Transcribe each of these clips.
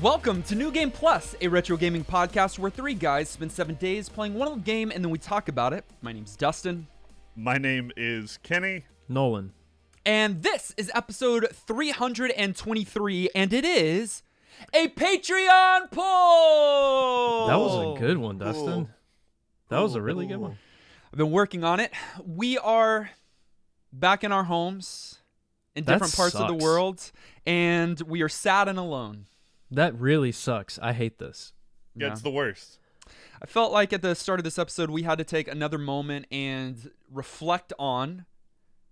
Welcome to New Game Plus, a retro gaming podcast where three guys spend 7 days playing one old game and then we talk about it. My name's Dustin. My name is Kenny. Nolan. And this is episode 323, and it is a Patreon poll! That was a good one, Dustin. That was a really good one. I've been working on it. We are back in our homes in different parts of the world, and we are sad and alone. That really sucks. I hate this. Yeah, it's the worst. I felt like at the start of this episode, we had to take another moment and reflect on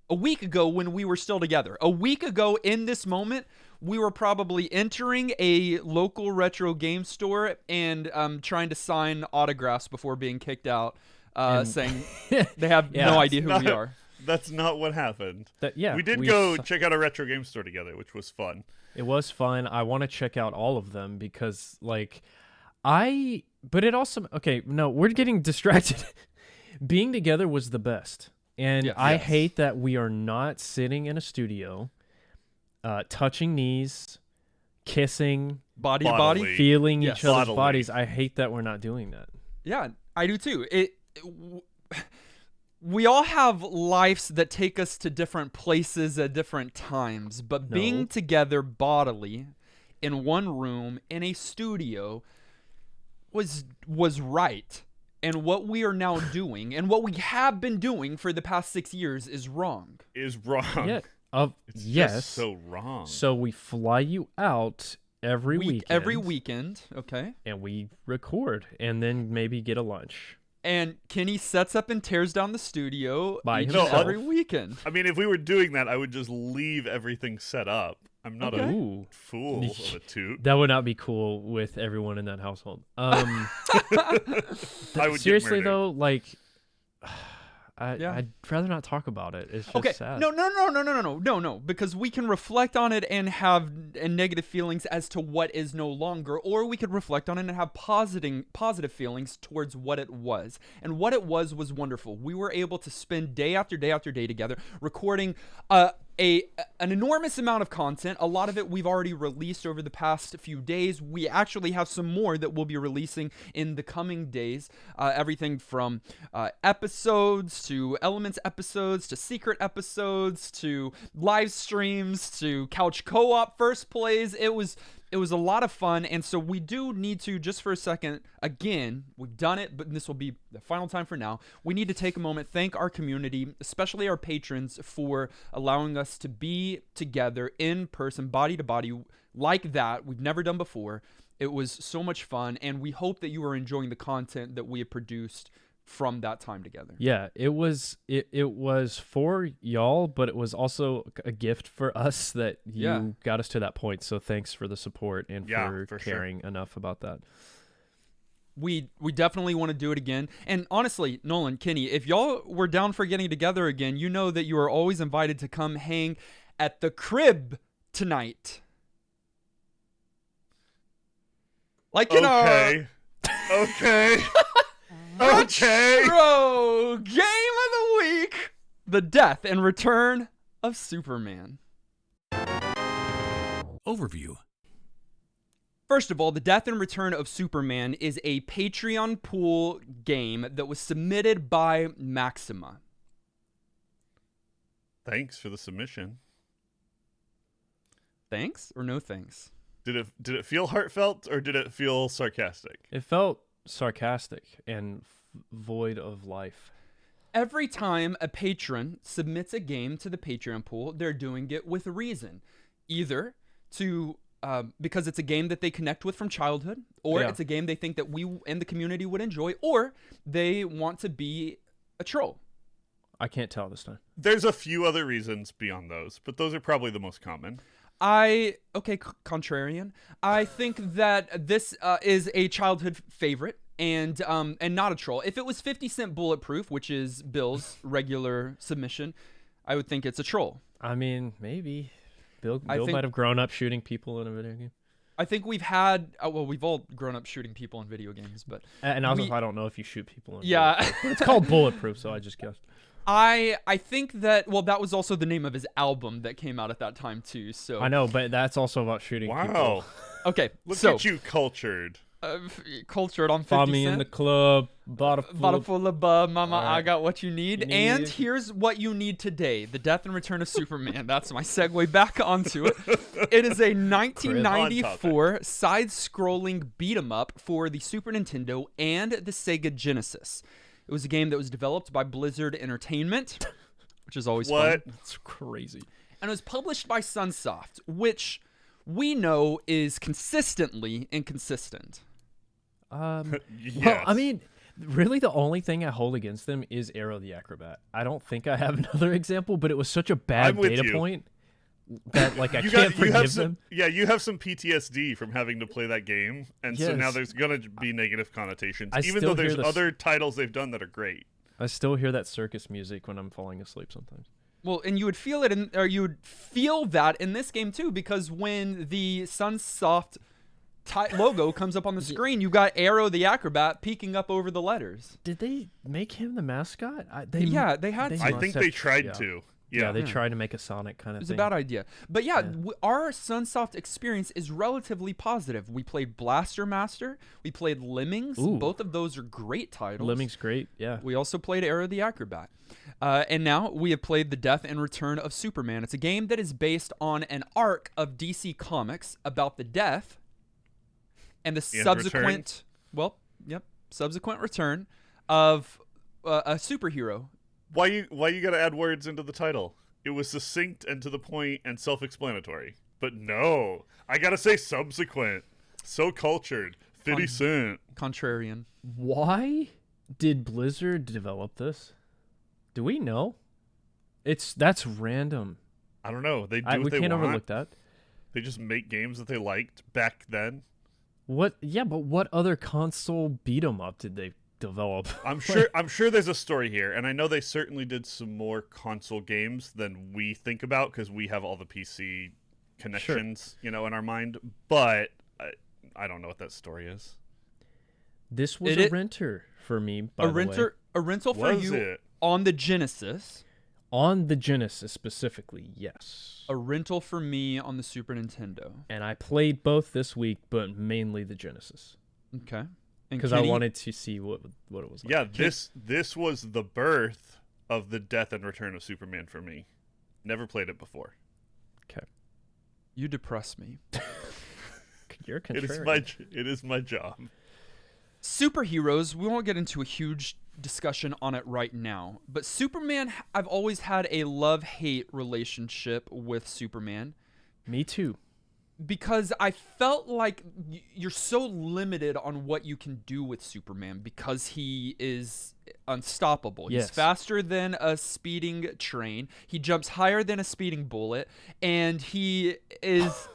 a week ago when we were still together. A week ago in this moment, we were probably entering a local retro game store and trying to sign autographs before being kicked out, saying they have no idea who we are. That's not what happened. We did go check out a retro game store together, which was fun. It was fun. I want to check out all of them because, but it also, we're getting distracted. Being together was the best. And I hate that we are not sitting in a studio, touching knees, kissing, body to body, feeling each other's bodies. I hate that we're not doing that. Yeah, I do too. We all have lives that take us to different places at different times, but being together bodily in one room in a studio was right. And what we are now doing and what we have been doing for the past 6 years is wrong. Yeah. It's just so wrong. So we fly you out every weekend, okay? And we record and then maybe get a lunch. And Kenny sets up and tears down the studio every weekend. I mean, if we were doing that, I would just leave everything set up. I'm not a fool of a toot. That would not be cool with everyone in that household. I would seriously though, I'd rather not talk about it. It's just sad. No, because we can reflect on it and have negative feelings as to what is no longer, or we could reflect on it and have positive feelings towards what it was. And what it was wonderful. We were able to spend day after day after day together recording an enormous amount of content. A lot of it we've already released over the past few days. We actually have some more that we'll be releasing in the coming days. Everything from episodes to elements episodes to secret episodes to live streams to couch co-op first plays. It was a lot of fun, and so we do need to, just for a second, again, we've done it, but this will be the final time for now. We need to take a moment, thank our community, especially our patrons, for allowing us to be together in person, body to body, like that. We've never done before. It was so much fun, and we hope that you are enjoying the content that we have produced from that time together. Yeah, it was for y'all, but it was also a gift for us that you got us to that point. So thanks for the support and for caring enough about that. We definitely want to do it again. And honestly, Nolan, Kenny, if y'all were down for getting together again, you know that you are always invited to come hang at the crib tonight. Okay. Retro Game of the Week: The Death and Return of Superman. Overview. First of all, The Death and Return of Superman is a Patreon pool game that was submitted by Maxima. Thanks for the submission. Thanks or no thanks? Did it feel heartfelt or did it feel sarcastic? It felt sarcastic and void of life. Every time a patron submits a game to the Patreon pool, they're doing it with a reason. Either to because it's a game that they connect with from childhood, or it's a game they think that we in the community would enjoy, or they want to be a troll. I can't tell this time. There's a few other reasons beyond those, but those are probably the most common. Contrarian. I think that this is a childhood favorite and not a troll. If it was 50 Cent Bulletproof, which is Bill's regular submission, I would think it's a troll. I mean, maybe. Bill might have grown up shooting people in a video game. I think we've had, we've all grown up shooting people in video games, but... And also, I don't know if you shoot people in video games. It's called Bulletproof, so I just guessed. I think that that was also the name of his album that came out at that time too. So I know, but that's also about shooting people. Wow. Okay, Look so at you, cultured. Cultured on 50 Found me Cent. in the club, bottle Full of bub, mama, All right. I got what you need. You And need- here's what you need today: The Death and Return of Superman. That's my segue back onto it. It is a 1994 side-scrolling beat-em-up for the Super Nintendo and the Sega Genesis. It was a game that was developed by Blizzard Entertainment, which is always fun. That's crazy. And it was published by Sunsoft, which we know is consistently inconsistent. Well, Yes. I mean, really the only thing I hold against them is Arrow the Acrobat. I don't think I have another example, but it was such a bad I'm with data you. point that like I You can't got- you have forgive some, them. Yeah, you have some PTSD from having to play that game, and so now Yes. there's gonna be negative connotations, I even still though there's hear this- other titles they've done that are great. I still hear that circus music when I'm falling asleep sometimes. Well, and you would feel it, or you would feel that in this game too, because when the Sunsoft logo comes up on the screen, you got Arrow the Acrobat peeking up over the letters. Did they make him the mascot? They had to. I must think have- they tried yeah. to. Yeah, they Yeah. tried to make a Sonic kind of It was thing. a bad idea. But yeah, our Sunsoft experience is relatively positive. We played Blaster Master. We played Lemmings. Ooh. Both of those are great titles. Lemmings great, yeah. We also played Arrow the Acrobat. And now we have played The Death and Return of Superman. It's a game that is based on an arc of DC Comics about the death and the subsequent, subsequent return of a superhero. Why you gotta add words into the title? It was succinct and to the point and self-explanatory. But no, I gotta say subsequent. So cultured. 50 Cent. Contrarian. Why did Blizzard develop this? Do we know? That's random. I don't know. They do We what they can't want. overlook that. They just make games that they liked back then. What? Yeah, but what other console beat 'em up did they develop? I'm sure there's a story here, and I know they certainly did some more console games than we think about because we have all the PC connections, in our mind. But I don't know what that story is. This was a renter for me. By the way. A rental for Was you it? on the Genesis. On the Genesis specifically, yes. A rental for me on the Super Nintendo. And I played both this week, but mainly the Genesis Okay. because I wanted to see what it was like. Yeah, this was the birth of the Death and Return of Superman for me. Never played it before. Okay. You depress me. You're It contrarian. is my job. Superheroes, we won't get into a huge discussion on it right now, but Superman, I've always had a love-hate relationship with Superman Me too. because I felt like you're so limited on what you can do with Superman because he is unstoppable. Yes. He's faster than a speeding train. He jumps higher than a speeding bullet, and he is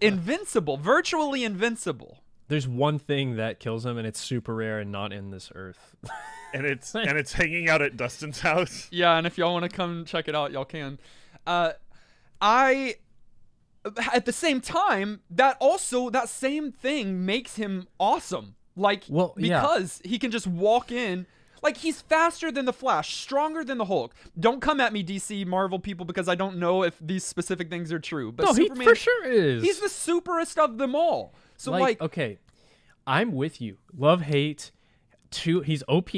invincible, virtually invincible. There's one thing that kills him, and it's super rare and not in this earth. And it's hanging out at Dustin's house. Yeah, and if y'all want to come check it out, y'all can. At the same time, that same thing makes him awesome. Because he can just walk in. Like, he's faster than the Flash, stronger than the Hulk. Don't come at me, DC, Marvel people, because I don't know if these specific things are true. But No, Superman, he for sure is. He's the superest of them all. So, okay, I'm with you. Love, hate. He's OP,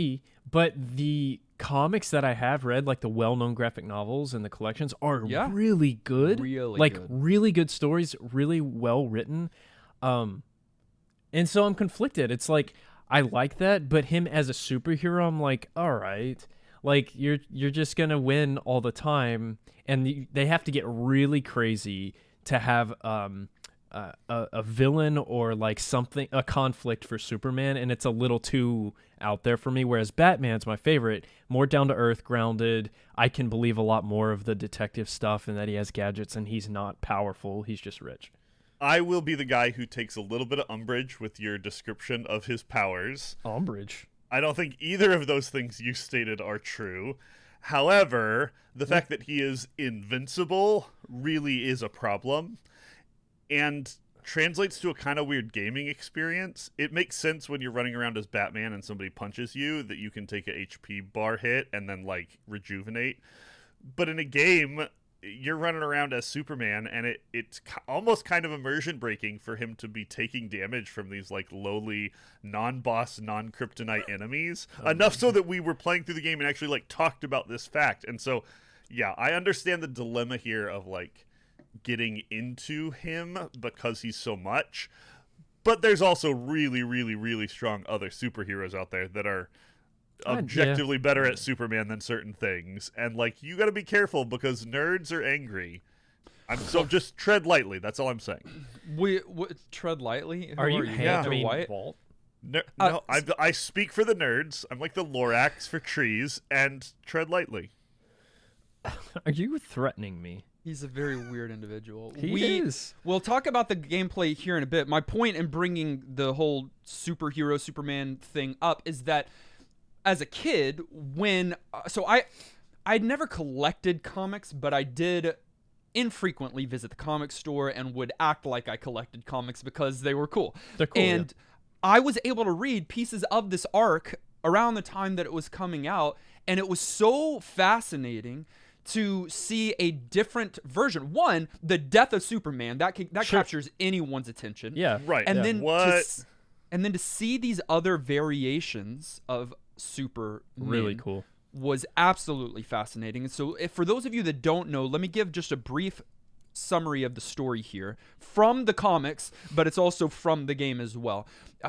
but the comics that I have read, like the well-known graphic novels and the collections, are really good. Really good stories, really well written. And so I'm conflicted. It's like I like that, but him as a superhero, I'm like, all right, like you're just gonna win all the time, and they have to get really crazy to have a villain or like something, a conflict for Superman, and it's a little too out there for me. Whereas Batman's my favorite, more down to earth, grounded. I can believe a lot more of the detective stuff and that he has gadgets and he's not powerful. He's just rich. I will be the guy who takes a little bit of umbrage with your description of his powers. Umbrage. I don't think either of those things you stated are true. However, the fact that he is invincible really is a problem. And translates to a kind of weird gaming experience. It makes sense when you're running around as Batman and somebody punches you that you can take a HP bar hit and then like rejuvenate. But in a game, you're running around as Superman, and it's almost kind of immersion breaking for him to be taking damage from these like lowly non-boss, non-kryptonite enemies. Enough so that we were playing through the game and actually like talked about this fact. And so, yeah, I understand the dilemma here of like getting into him because he's so much, but there's also really, really, really strong other superheroes out there that are objectively better at Superman than certain things, and like you got to be careful because nerds are angry. So just tread lightly. That's all I'm saying. We tread lightly. Are you White? No, I speak for the nerds. I'm like the Lorax for trees, and tread lightly. Are you threatening me? He's a very weird individual. He is. We'll talk about the gameplay here in a bit. My point in bringing the whole superhero Superman thing up is that as a kid, I'd never collected comics, but I did infrequently visit the comic store and would act like I collected comics because they were cool. They're cool. And I was able to read pieces of this arc around the time that it was coming out, and it was so fascinating to see a different version. One, the death of Superman, that captures anyone's attention. Yeah, right. And yeah. then to see these other variations of Superman really cool was absolutely fascinating. And so for those of you that don't know, let me give just a brief summary of the story here from the comics, but it's also from the game as well.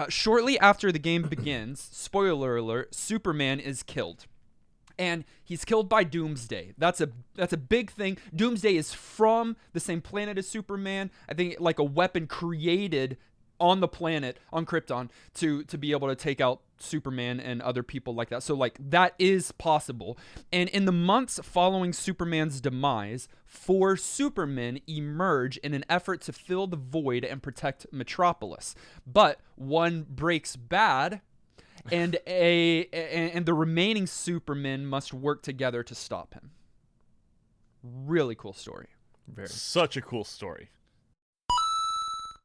Shortly after the game begins, spoiler alert, Superman is killed. And he's killed by Doomsday. That's a big thing. Doomsday is from the same planet as Superman. I think like a weapon created on the planet, on Krypton, to be able to take out Superman and other people like that. So like that is possible. And in the months following Superman's demise, 4 Supermen emerge in an effort to fill the void and protect Metropolis. But one breaks bad, and the remaining Supermen must work together to stop him. Really cool story. Such a cool story.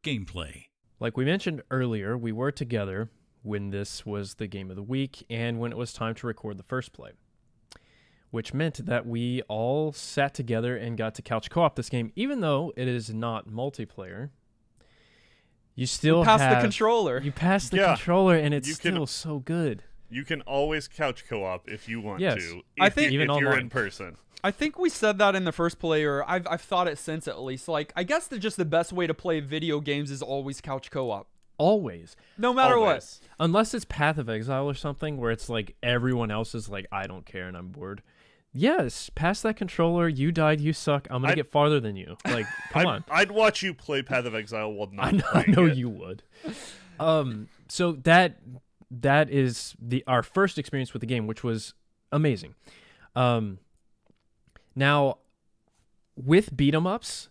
Gameplay. Like we mentioned earlier, we were together when this was the game of the week and when it was time to record the first play, which meant that we all sat together and got to couch co-op this game, even though it is not multiplayer. You still pass the controller. You pass the controller, and it's still so good. You can always couch co-op if you want to. I think if you're in person. I think we said that in the first play, or I've thought it since at least. Like, I guess just the best way to play video games is always couch co-op. Always. No matter what. Unless it's Path of Exile or something where it's like everyone else is like, I don't care and I'm bored. Yes, pass that controller. You died. You suck. I'm gonna get farther than you. Like, come on. I'd watch you play Path of Exile while not I know you would. So that is our first experience with the game, which was amazing. Now, with beat 'em ups,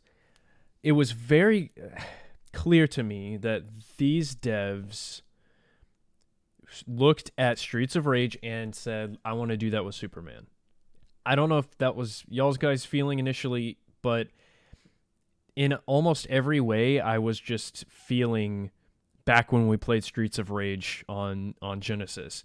it was very clear to me that these devs looked at Streets of Rage and said, "I want to do that with Superman." I don't know if that was y'all's guys' feeling initially, but in almost every way, I was just feeling back when we played Streets of Rage on Genesis.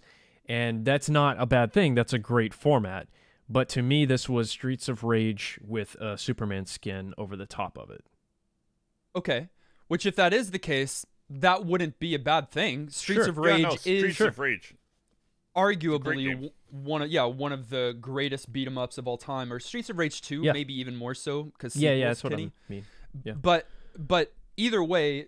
And that's not a bad thing. That's a great format. But to me, this was Streets of Rage with a Superman skin over the top of it. Okay. Which, if that is the case, that wouldn't be a bad thing. Streets of Rage Streets of Rage. Arguably one of the greatest beat 'em ups of all time, or Streets of Rage 2, maybe even more so because that's what I mean. Yeah. But either way,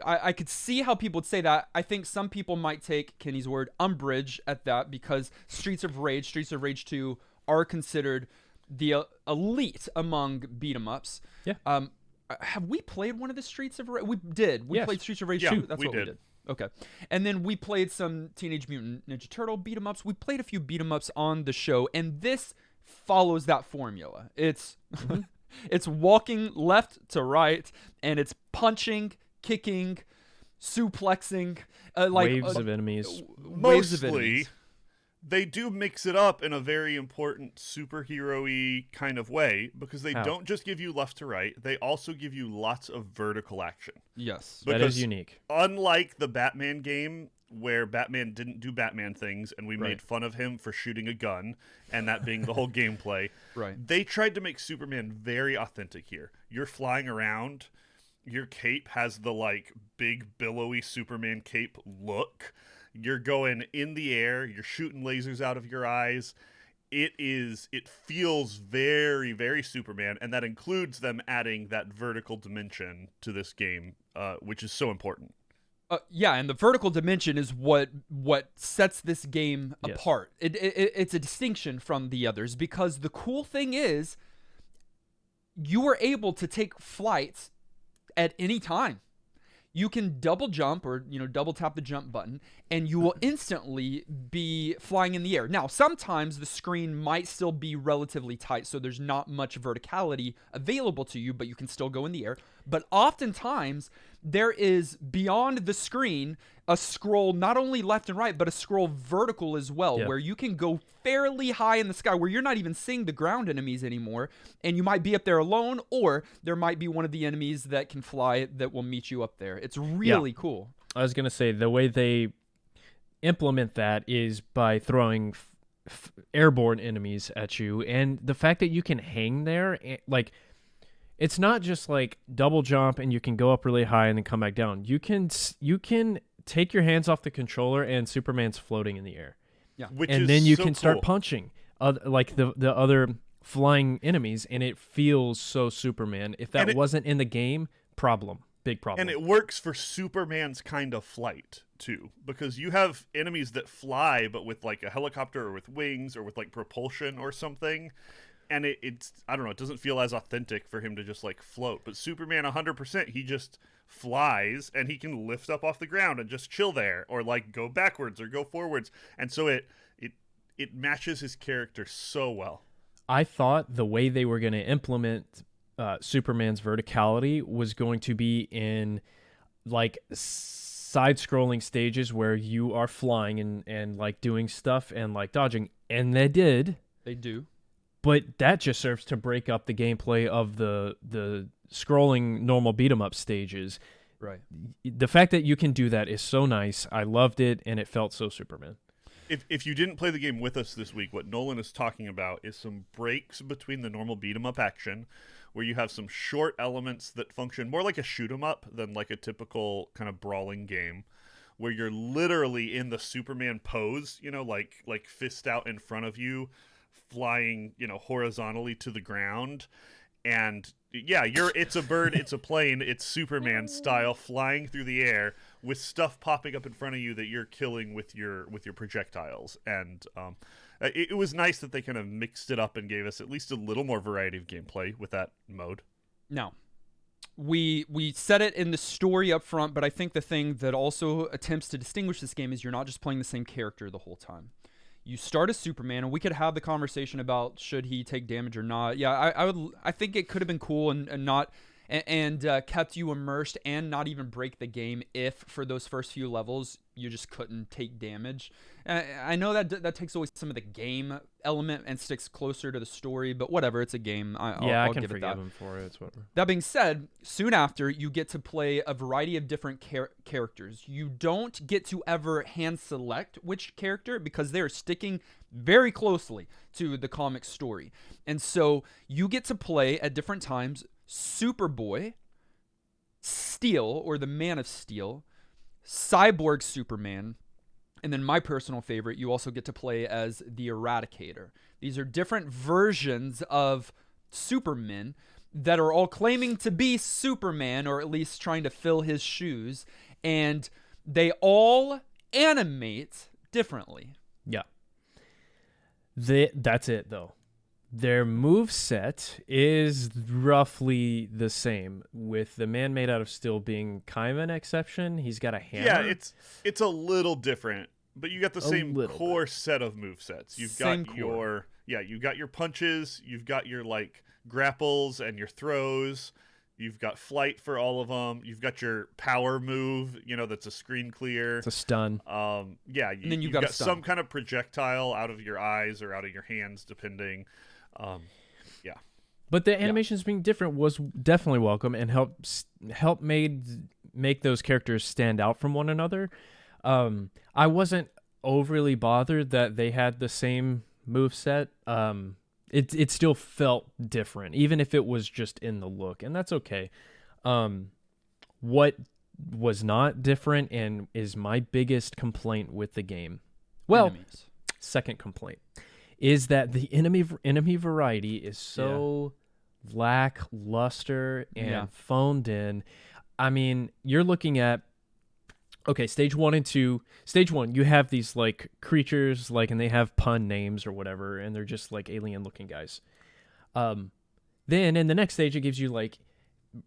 I could see how people would say that. I think some people might take Kenny's word umbrage at that because Streets of Rage 2 are considered the elite among beat 'em ups. Yeah. Have we played one of the Streets of Rage? We did. We played Streets of Rage 2. That's what we did. Okay. And then we played some Teenage Mutant Ninja Turtle beat 'em ups. We played a few beat 'em ups on the show, and this follows that formula. It's it's walking left to right, and it's punching, kicking, suplexing, waves of enemies. Mostly they do mix it up in a very important superhero-y kind of way, because they don't just give you left to right, they also give you lots of vertical action. Yes. That is unique. Unlike the Batman game, where Batman didn't do Batman things and we made fun of him for shooting a gun and that being the whole gameplay, they tried to make Superman very authentic here. You're flying around, your cape has the like big billowy Superman cape look. You're going in the air, you're shooting lasers out of your eyes. It feels very, very Superman, and that includes them adding that vertical dimension to this game, which is so important. Yeah, and the vertical dimension is what sets this game apart. It's a distinction from the others, because the cool thing is you are able to take flights at any time. You can double jump or, double tap the jump button, and you will instantly be flying in the air. Now, sometimes the screen might still be relatively tight, so there's not much verticality available to you, but you can still go in the air. But oftentimes, there is beyond the screen a scroll, not only left and right, but a scroll vertical as well, where you can go fairly high in the sky, where you're not even seeing the ground enemies anymore, and you might be up there alone, or there might be one of the enemies that can fly that will meet you up there. It's really cool. I was going to say, the way they implement that is by throwing airborne enemies at you, and the fact that you can hang there, like, it's not just like double jump and you can go up really high and then come back down. You can take your hands off the controller and Superman's floating in the air. Yeah, and then you can start punching like the other flying enemies, and it feels so Superman. If that wasn't in the game, big problem. And it works for Superman's kind of flight too, because you have enemies that fly but with like a helicopter or with wings or with like propulsion or something. And it's I don't know, it doesn't feel as authentic for him to just like float. But Superman 100%, he just flies and he can lift up off the ground and just chill there, or like go backwards or go forwards. And so it matches his character so well. I thought the way they were going to implement Superman's verticality was going to be in like side-scrolling stages where you are flying and like doing stuff and like dodging. And they did. They do. But that just serves to break up the gameplay of the scrolling normal beat-em-up stages. Right. The fact that you can do that is so nice. I loved it, and it felt so Superman. If you didn't play the game with us this week, what Nolan is talking about is some breaks between the normal beat-em-up action, where you have some short elements that function more like a shoot-em-up than like a typical kind of brawling game, where you're literally in the Superman pose, like fist out in front of you, flying, horizontally to the ground. And yeah, it's a bird, it's a plane, it's Superman style flying through the air with stuff popping up in front of you that you're killing with your projectiles. And it was nice that they kind of mixed it up and gave us at least a little more variety of gameplay with that mode. Now, we said it in the story up front, but I think the thing that also attempts to distinguish this game is you're not just playing the same character the whole time. You start as Superman, and we could have the conversation about should he take damage or not. Yeah, I think it could have been cool and not and kept you immersed and not even break the game if for those first few levels you just couldn't take damage. I know that takes away some of the game element and sticks closer to the story, but whatever, it's a game. I can give forgive it him for it. It's whatever. That being said, soon after, you get to play a variety of different characters. You don't get to ever hand select which character because they're sticking very closely to the comic story. And so you get to play at different times Superboy, Steel, or the Man of Steel, Cyborg Superman, and then my personal favorite, you also get to play as the Eradicator. These are different versions of Superman that are all claiming to be Superman, or at least trying to fill his shoes, and they all animate differently. Yeah. That's it, though. Their move set is roughly the same, with the Man Made Out of Steel being kind of an exception. He's got a hammer. Yeah, it's a little different, but you got the same core set of move sets. You've got you've got your punches, you've got your like grapples and your throws. You've got flight for all of them. You've got your power move, that's a screen clear. It's a stun. Yeah, and then you've got some kind of projectile out of your eyes or out of your hands, depending. Yeah. But the animations being different was definitely welcome and helped make those characters stand out from one another. I wasn't overly bothered that they had the same moveset. It still felt different, even if it was just in the look, and that's okay. What was not different and is my biggest complaint with the game, second complaint, is that the enemy variety is so lackluster and phoned in. I mean, you're looking at stage 1 and 2. Stage 1, you have these like creatures, and they have pun names or whatever, and they're just like alien looking guys. Then in the next stage, it gives you like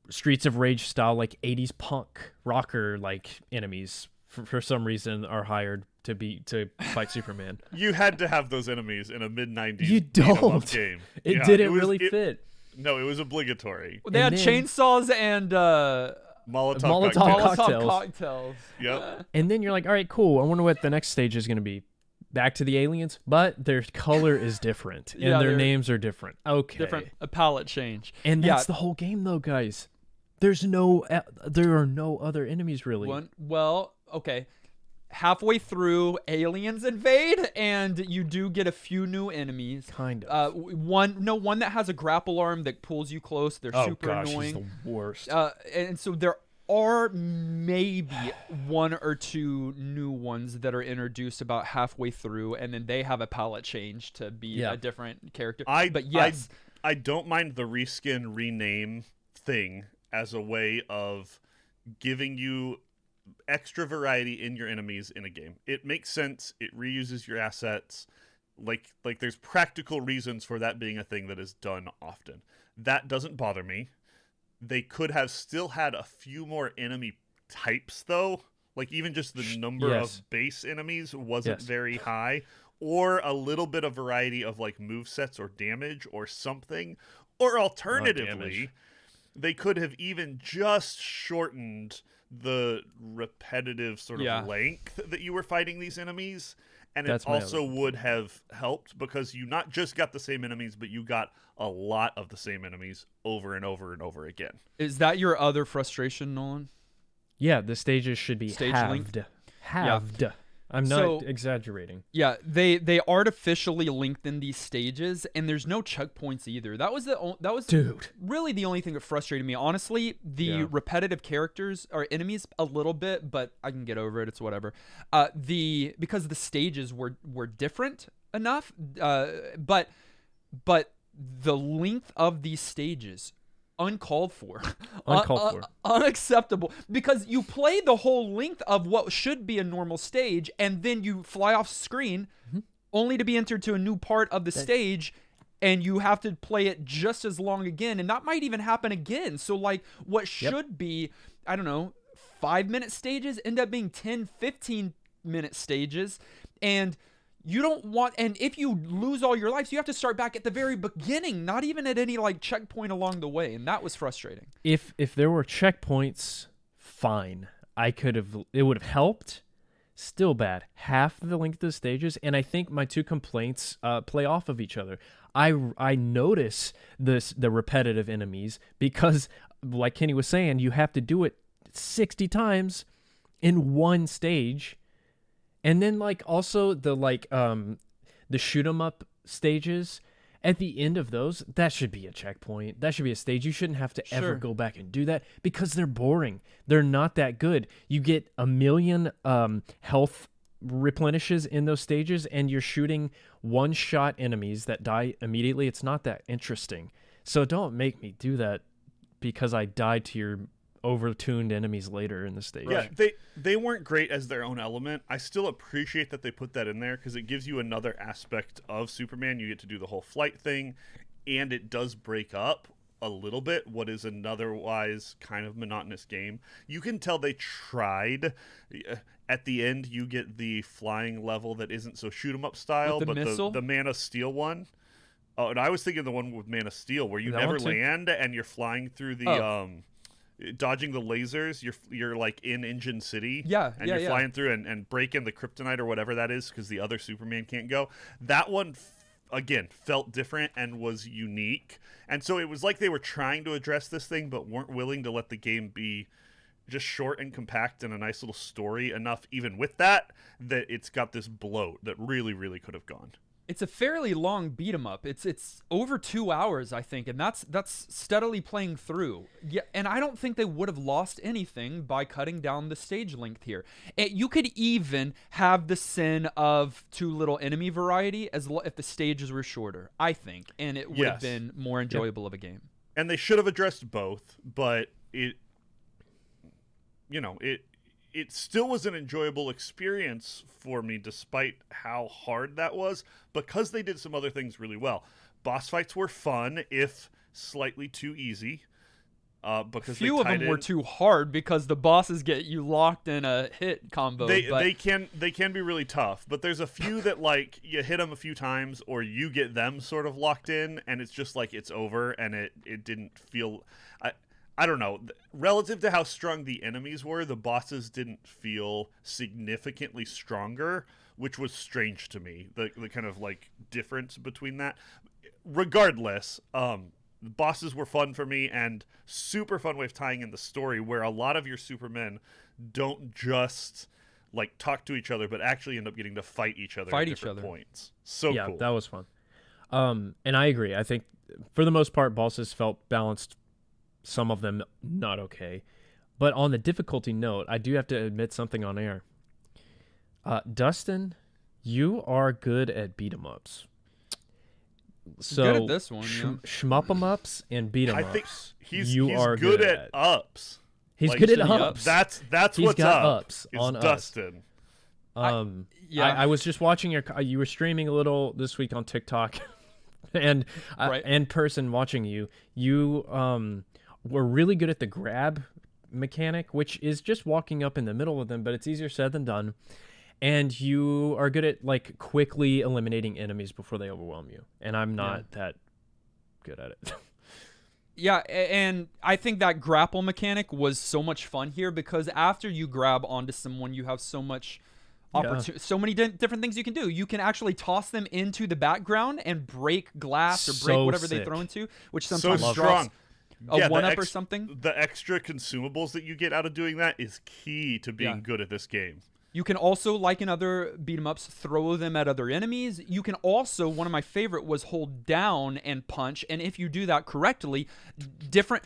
Streets of Rage style, like 80s punk rocker like enemies for some reason are hired to fight Superman. You had to have those enemies in a mid-90s you don't game. It didn't really fit. No, it was obligatory. They had chainsaws and Molotov cocktails. Yep. And then you're like, all right, cool. I wonder what the next stage is going to be. Back to the aliens, but their color is different and their names are different. Okay. A palette change. And that's the whole game though, guys. There are no other enemies really. Okay. Halfway through, aliens invade, and you do get a few new enemies. Kind of. One that has a grapple arm that pulls you close. They're super annoying. He's the worst. And so there are maybe one or two new ones that are introduced about halfway through, and then they have a palette change to be a different character. I don't mind the reskin rename thing as a way of giving you extra variety in your enemies in a game. It makes sense. It reuses your assets. Like there's practical reasons for that being a thing that is done often. That doesn't bother me. They could have still had a few more enemy types though. Like even just the number of base enemies wasn't very high, or a little bit of variety of like movesets or damage or something. Or alternatively, they could have even just shortened the repetitive sort of length that you were fighting these enemies, and it also would have helped because you not just got the same enemies, but you got a lot of the same enemies over and over and over again. Is that your other frustration, Nolan? Yeah, the stages should be halved. Yeah. I'm not exaggerating. Yeah, they artificially lengthen these stages, and there's no checkpoints either. That was really the only thing that frustrated me. Honestly, the repetitive characters or enemies a little bit, but I can get over it. It's whatever. Because the stages were different enough, but the length of these stages. Uncalled for. Unacceptable, because you play the whole length of what should be a normal stage, and then you fly off screen only to be entered to a new part of the stage, and you have to play it just as long again, and that might even happen again. So like what should be, I don't know, 5-minute stages end up being 10-15-minute stages, and you don't want, and if you lose all your lives, you have to start back at the very beginning, not even at any like checkpoint along the way, and that was frustrating. If there were checkpoints, fine. It would have helped. Still bad. Half the length of the stages, and I think my two complaints play off of each other. I notice the repetitive enemies because, like Kenny was saying, you have to do it 60 times in one stage. And then like also the shoot 'em up stages, at the end of those, that should be a checkpoint. That should be a stage. You shouldn't have to ever go back and do that because they're boring. They're not that good. You get 1 million health replenishes in those stages, and you're shooting one-shot enemies that die immediately. It's not that interesting. So don't make me do that because I died to your over-tuned enemies later in the stage. Yeah, they weren't great as their own element. I still appreciate that they put that in there because it gives you another aspect of Superman. You get to do the whole flight thing, and it does break up a little bit what is an otherwise kind of monotonous game. You can tell they tried. At the end, you get the flying level that isn't so shoot 'em up style, but the Man of Steel one. Oh, and I was thinking the one with Man of Steel where you That never one too? land and you're flying through the dodging the lasers. You're like in Engine City. Yeah, and yeah, you're yeah. flying through and breaking the kryptonite or whatever that is because the other Superman can't go. That one again felt different and was unique. And so it was like they were trying to address this thing but weren't willing to let the game be just short and compact and a nice little story enough even with that it's got this bloat that really could have gone. It's a fairly long beat 'em up. It's over 2 hours, I think, and that's steadily playing through. Yeah, and I don't think they would have lost anything by cutting down the stage length here. You could even have the sin of too little enemy variety if the stages were shorter, I think, and it would have been more enjoyable of a game. And they should have addressed both, but it still was an enjoyable experience for me despite how hard that was because they did some other things really well. Boss fights were fun, if slightly too easy. Because few of them were too hard because the bosses get you locked in a hit combo. They can be really tough, but there's a few that like you hit them a few times or you get them sort of locked in and it's just like it's over and it didn't feel. I don't know. Relative to how strong the enemies were, the bosses didn't feel significantly stronger, which was strange to me. The kind of like difference between that. Regardless, the bosses were fun for me and super fun way of tying in the story where a lot of your Supermen don't just like talk to each other, but actually end up getting to fight each other at different points. So yeah, cool. That was fun. And I agree. I think for the most part, bosses felt balanced. Some of them not okay. But on the difficulty note, I do have to admit something on air. Dustin, you are good at beat 'em ups. So good at this one, shmup 'em ups and beat 'em ups. I think he's are good at ups. He's like, good at ups. That's He's what's got up. ups is on Dustin. I was just watching you were streaming a little this week on TikTok, and in person watching you were really good at the grab mechanic, which is just walking up in the middle of them, but it's easier said than done. And you are good at like quickly eliminating enemies before they overwhelm you. And I'm not that good at it. Yeah, and I think that grapple mechanic was so much fun here because after you grab onto someone, you have so much so many different things you can do. You can actually toss them into the background and break glass or break whatever they throw into, which sometimes so strong. A one-up or something. The extra consumables that you get out of doing that is key to being good at this game. You can also, like in other beat-em-ups, throw them at other enemies. You can also, one of my favorite was hold down and punch, and if you do that correctly, different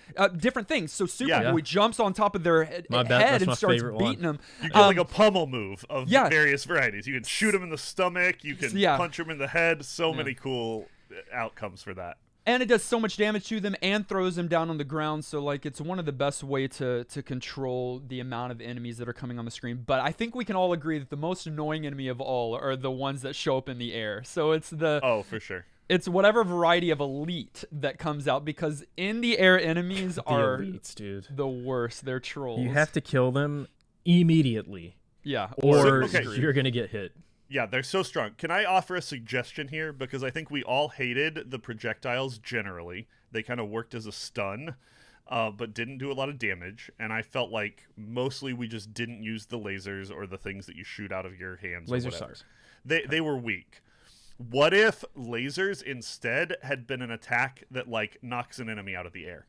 things. So Superboy jumps on top of their head and starts beating them. You get like a pummel move of various varieties. You can shoot him in the stomach. You can punch him in the head. So many cool outcomes for that. And it does so much damage to them and throws them down on the ground. So, like, it's one of the best way to control the amount of enemies that are coming on the screen. But I think we can all agree that the most annoying enemy of all are the ones that show up in the air. So it's Oh, for sure. It's whatever variety of elite that comes out because in the air enemies are elites, dude. The worst. They're trolls. You have to kill them immediately. Yeah. Or you're going to get hit. Yeah, they're so strong. Can I offer a suggestion here? Because I think we all hated the projectiles generally. They kind of worked as a stun, but didn't do a lot of damage. And I felt like mostly we just didn't use the lasers or the things that you shoot out of your hands. Laser or whatever. sucks. They were weak. What if lasers instead had been an attack that like knocks an enemy out of the air?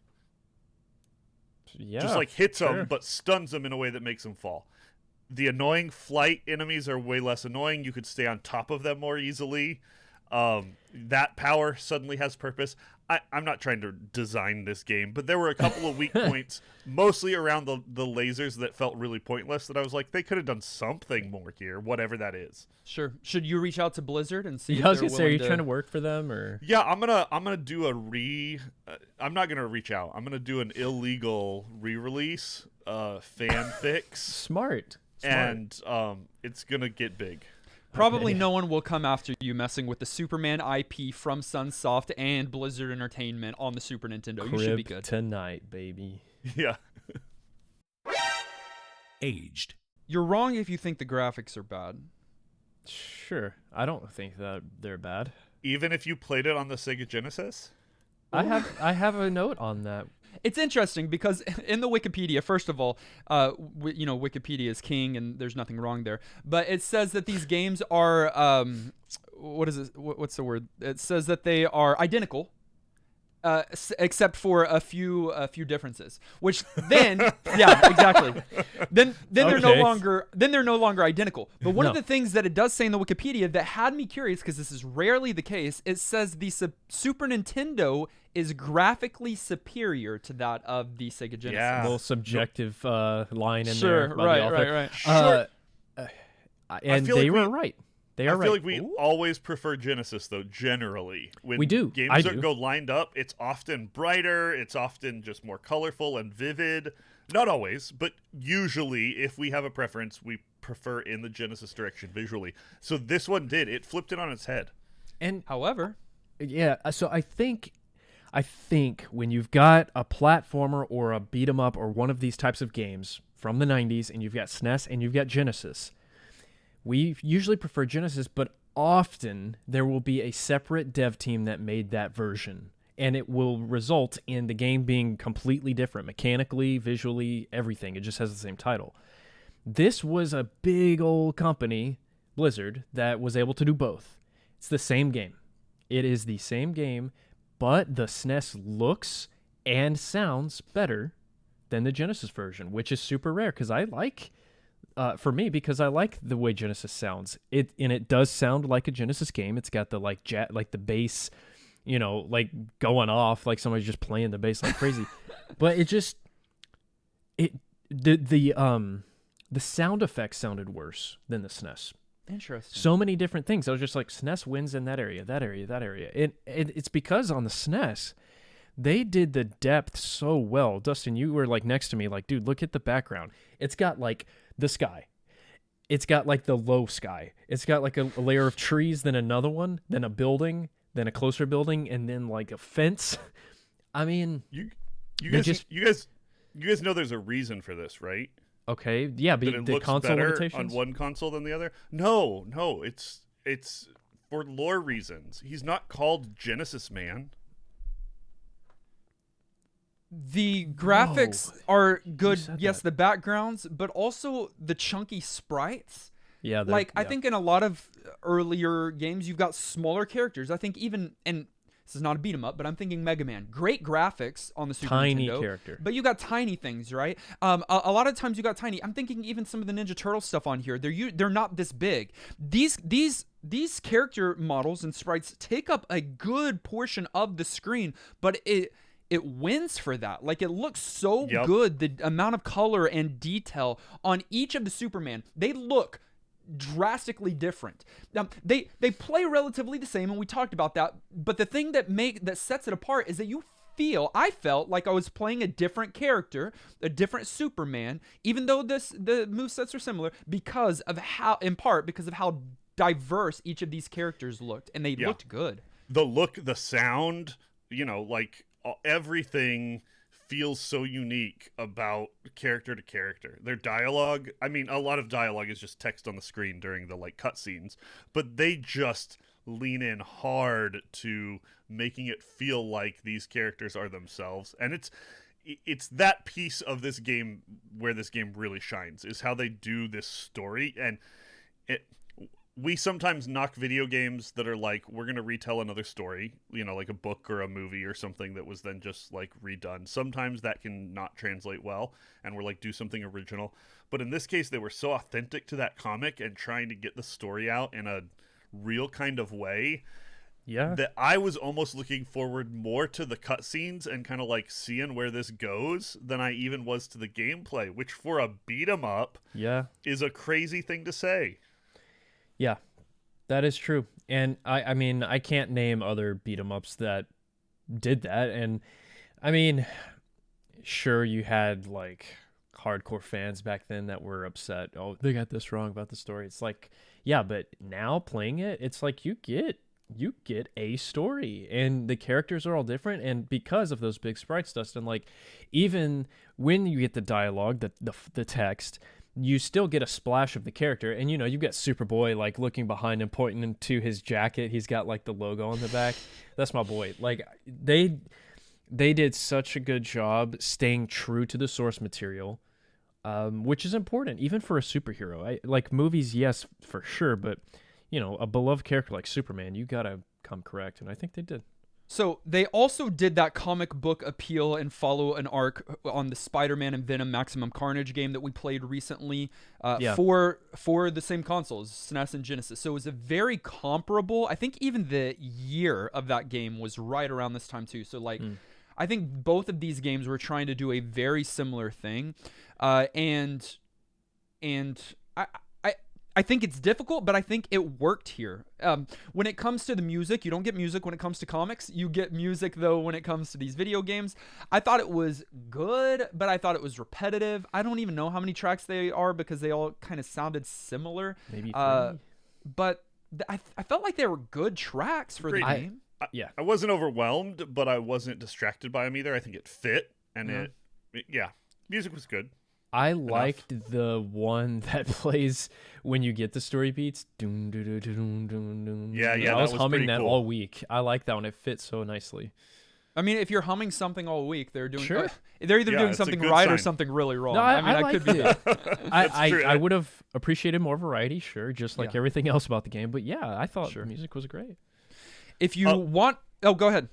Yeah, just like hits them, but stuns them in a way that makes them fall. The annoying flight enemies are way less annoying. You could stay on top of them more easily. That power suddenly has purpose. I'm not trying to design this game, but there were a couple of weak points, mostly around the lasers that felt really pointless that I was like, they could have done something more here, whatever that is. Sure. Should you reach out to Blizzard and see if I was they're gonna say, are you willing trying to work for them or? Yeah, I'm gonna do I'm not gonna reach out. I'm gonna do an illegal re-release, fan fix. Smart. And it's gonna get big. Probably no one will come after you messing with the Superman IP from Sunsoft and Blizzard Entertainment on the Super Nintendo. You should be good. Tonight, baby. Yeah. Aged. You're wrong if you think the graphics are bad. Sure. I don't think that they're bad. Even if you played it on the Sega Genesis? I have a note on that. It's interesting because in the Wikipedia, first of all, Wikipedia is king and there's nothing wrong there. But it says that these games are, what is it? What's the word? It says that they are identical. Except for a few differences, which then yeah, exactly. Then they're no longer identical. But one of the things that it does say in the Wikipedia that had me curious, because this is rarely the case, it says the Super Nintendo is graphically superior to that of the Sega Genesis. A little subjective line in sure, there. By the author. Right. Sure. And they were right. I feel like we always prefer Genesis, though, generally. When we do. Games go lined up, it's often brighter, it's often just more colorful and vivid. Not always, but usually, if we have a preference, we prefer in the Genesis direction visually. So this one did. It flipped it on its head. And however... Yeah, so I think when you've got a platformer or a beat-em-up or one of these types of games from the 90s, and you've got SNES and you've got Genesis... We usually prefer Genesis, but often there will be a separate dev team that made that version, and it will result in the game being completely different, mechanically, visually, everything. It just has the same title. This was a big old company, Blizzard, that was able to do both. It's the same game. It is the same game, but the SNES looks and sounds better than the Genesis version, which is super rare because I like the way Genesis sounds. It does sound like a Genesis game. It's got the like the bass, like going off, like somebody's just playing the bass like crazy. But the sound effects sounded worse than the SNES. Interesting. So many different things. I was just like, SNES wins in that area. It's because on the SNES, they did the depth so well. Dustin, you were like next to me, like, dude, look at the background. It's got like the sky. It's got like the low sky. It's got like a layer of trees, then another one, then a building, then a closer building, and then like a fence. I mean, you guys know there's a reason for this, right? Okay, yeah, but it the looks console better limitations on one console than the other. No, it's for lore reasons. He's not called Genesis Man. The graphics are good. Yes, that. the backgrounds, but also the chunky sprites. Yeah, I think in a lot of earlier games, you've got smaller characters. I think even, and this is not a beat 'em up, but I'm thinking Mega Man. Great graphics on the Super tiny Nintendo, character, but you got tiny things, right? A lot of times you got tiny. I'm thinking even some of the Ninja Turtle stuff on here. They're not this big. These character models and sprites take up a good portion of the screen, but it wins for that. Like, it looks so good. The amount of color and detail on each of the Superman, they look drastically different. They play relatively the same, and we talked about that. But the thing that sets it apart is that I felt like I was playing a different character, a different Superman, even though the movesets are similar, because of how diverse each of these characters looked, and they looked good. The look, the sound, like everything feels so unique about character to character. Their dialogue, I mean, a lot of dialogue is just text on the screen during the like cutscenes, but they just lean in hard to making it feel like these characters are themselves. And it's that piece of this game where this game really shines, is how they do this story. And we sometimes knock video games that are like, we're going to retell another story, like a book or a movie or something that was then just like redone. Sometimes that can not translate well, and we're like, do something original. But in this case, they were so authentic to that comic and trying to get the story out in a real kind of way. Yeah. That I was almost looking forward more to the cutscenes and kind of like seeing where this goes than I even was to the gameplay, which for a beat 'em up is a crazy thing to say. Yeah, that is true. And I mean, I can't name other beat 'em ups that did that. And I mean, sure, you had like hardcore fans back then that were upset. Oh, they got this wrong about the story. It's like, yeah, but now playing it, it's like you get a story, and the characters are all different. And because of those big sprites, Dustin, like even when you get the dialogue, the text, you still get a splash of the character, and you've got Superboy like looking behind him, pointing into his jacket. He's got like the logo on the back. That's my boy. Like they did such a good job staying true to the source material, which is important even for a superhero. Like movies, yes, for sure, but a beloved character like Superman, you gotta come correct, and I think they did. So they also did that comic book appeal and follow an arc on the Spider-Man and Venom Maximum Carnage game that we played recently for the same consoles, SNES and Genesis. So it was a very comparable. I think even the year of that game was right around this time too. So like, I think both of these games were trying to do a very similar thing, and I think it's difficult, but I think it worked here. When it comes to the music, you don't get music when it comes to comics. You get music, though, when it comes to these video games. I thought it was good, but I thought it was repetitive. I don't even know how many tracks they are because they all kind of sounded similar. Maybe 3. But I felt like they were good tracks for the game. I wasn't overwhelmed, but I wasn't distracted by them either. I think it fit, and music was good. I liked the one that plays when you get the story beats. I was humming that all week. I like that one. It fits so nicely. I mean, if you're humming something all week, they're doing they're either doing something right or something really wrong. No, I could be that. I would have appreciated more variety, sure, just like everything else about the game. But yeah, I thought the music was great. If you want, go ahead.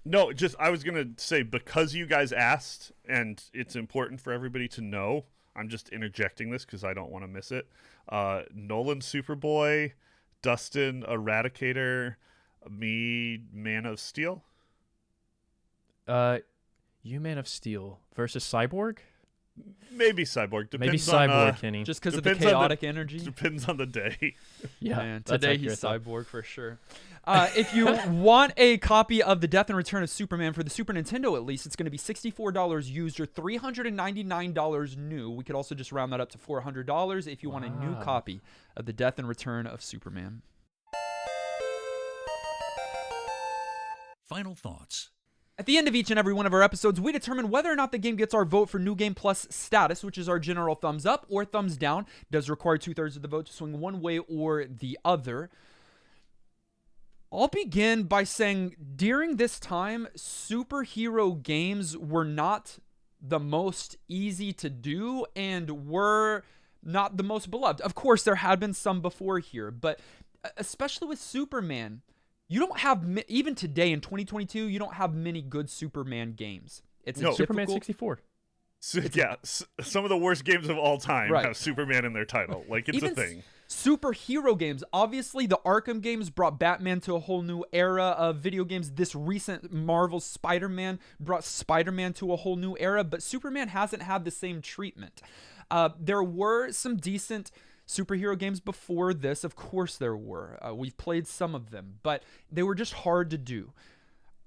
No, I was going to say, because you guys asked, and it's important for everybody to know, I'm just interjecting this because I don't want to miss it. Nolan Superboy, Dustin Eradicator, me Man of Steel. You Man of Steel versus Cyborg? Maybe Cyborg. Maybe Cyborg, Kenny. Just because of the chaotic energy? Depends on the day. Yeah, man, today he's Cyborg for sure. If you want a copy of The Death and Return of Superman for the Super Nintendo, at least, it's going to be $64 used or $399 new. We could also just round that up to $400 if you want a new copy of The Death and Return of Superman. Final thoughts. At the end of each and every one of our episodes, we determine whether or not the game gets our vote for New Game Plus status, which is our general thumbs up or thumbs down. It does require 2/3 of the vote to swing one way or the other. I'll begin by saying during this time, superhero games were not the most easy to do and were not the most beloved. Of course, there had been some before here, but especially with Superman, you don't have, even today in 2022, you don't have many good Superman games. It's Superman 64. Some of the worst games of all time have Superman in their title. Like, it's even a thing. Superhero games. Obviously, the Arkham games brought Batman to a whole new era of video games. This recent Marvel Spider-Man brought Spider-Man to a whole new era, but Superman hasn't had the same treatment. There were some decent superhero games before this. Of course there were. We've played some of them, but they were just hard to do.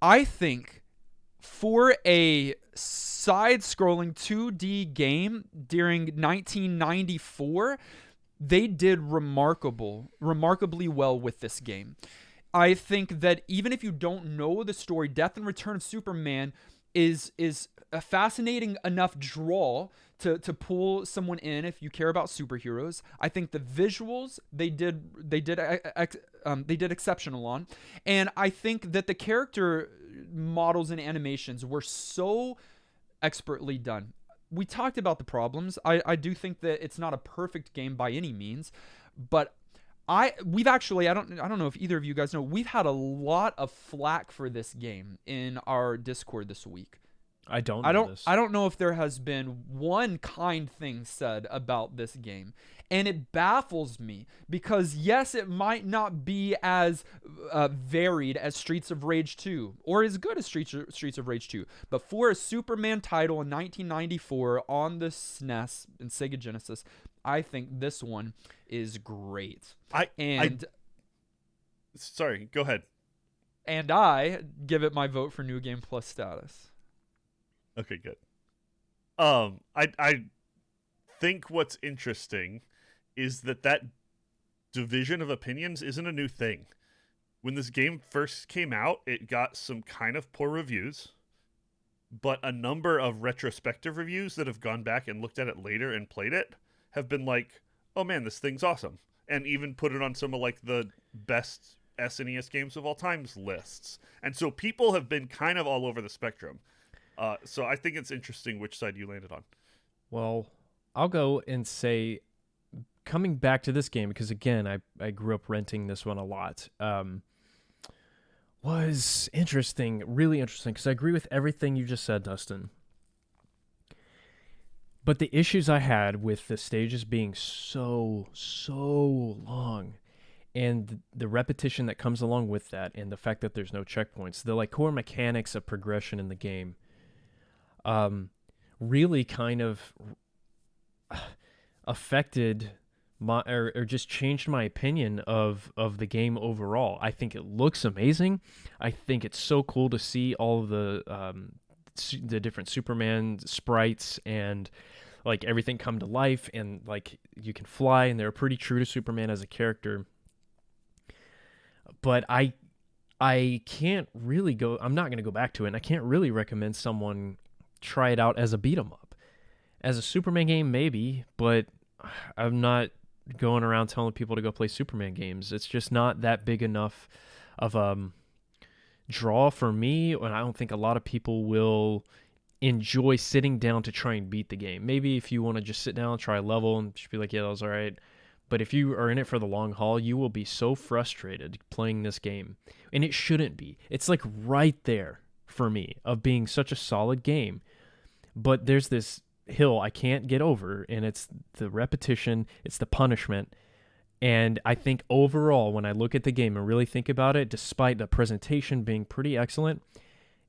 I think for a side-scrolling 2D game during 1994, they did remarkably well with this game. I think that even if you don't know the story, Death and Return of Superman is a fascinating enough draw to pull someone in if you care about superheroes. I think the visuals they did exceptional on, and I think that the character models and animations were so expertly done. We talked about the problems. I do think that it's not a perfect game by any means, but we've actually, I don't know if either of you guys know, we've had a lot of flack for this game in our Discord this week. I don't know if there has been one kind thing said about this game, and it baffles me because yes, it might not be as varied as Streets of Rage 2 or as good as Streets of Rage 2, but for a Superman title in 1994 on the SNES and Sega Genesis, I think this one is great. Sorry, go ahead. And I give it my vote for New Game Plus status. Okay, good. I think what's interesting is that division of opinions isn't a new thing. When this game first came out, it got some kind of poor reviews, but a number of retrospective reviews that have gone back and looked at it later and played it have been like, oh man, this thing's awesome, and even put it on some of like the best SNES games of all time's lists. And so people have been kind of all over the spectrum. So I think it's interesting which side you landed on. Well, I'll go and say, coming back to this game, because again, I grew up renting this one a lot, was interesting, really interesting, because I agree with everything you just said, Dustin. But the issues I had with the stages being so long, and the repetition that comes along with that, and the fact that there's no checkpoints, the like core mechanics of progression in the game, really kind of affected my, or just changed my opinion of the game overall. I think it looks amazing. I think it's so cool to see all of the different Superman sprites and like everything come to life, and like you can fly, and they're pretty true to Superman as a character. But I can't really go, I'm not going to go back to it, and I can't really recommend someone try it out as a beat 'em up. As a Superman game, maybe, but I'm not going around telling people to go play Superman games. It's just not that big enough of a draw for me, and I don't think a lot of people will enjoy sitting down to try and beat the game. Maybe if you want to just sit down, try a level, and just be like, yeah, that was all right. But if you are in it for the long haul, you will be so frustrated playing this game. And it shouldn't be. It's like right there for me of being such a solid game. But there's this hill I can't get over, and it's the repetition, it's the punishment. And I think overall, when I look at the game and really think about it, despite the presentation being pretty excellent,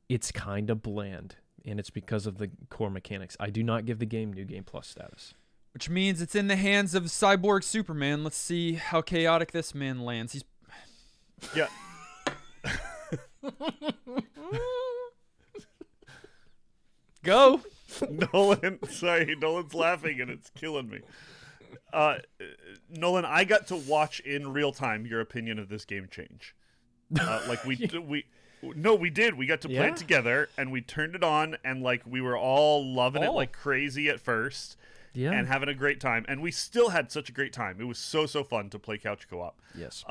it's kind of bland. And it's because of the core mechanics. I do not give the game New Game Plus status. Which means it's in the hands of Cyborg Superman. Let's see how chaotic this man lands. He's... Yeah. Go. Nolan's laughing and it's killing me. Nolan, I got to watch in real time your opinion of this game change. We did. We got to play it together, and we turned it on, and like we were all loving it like crazy at first, and having a great time. And we still had such a great time. It was so fun to play couch co-op. Yes.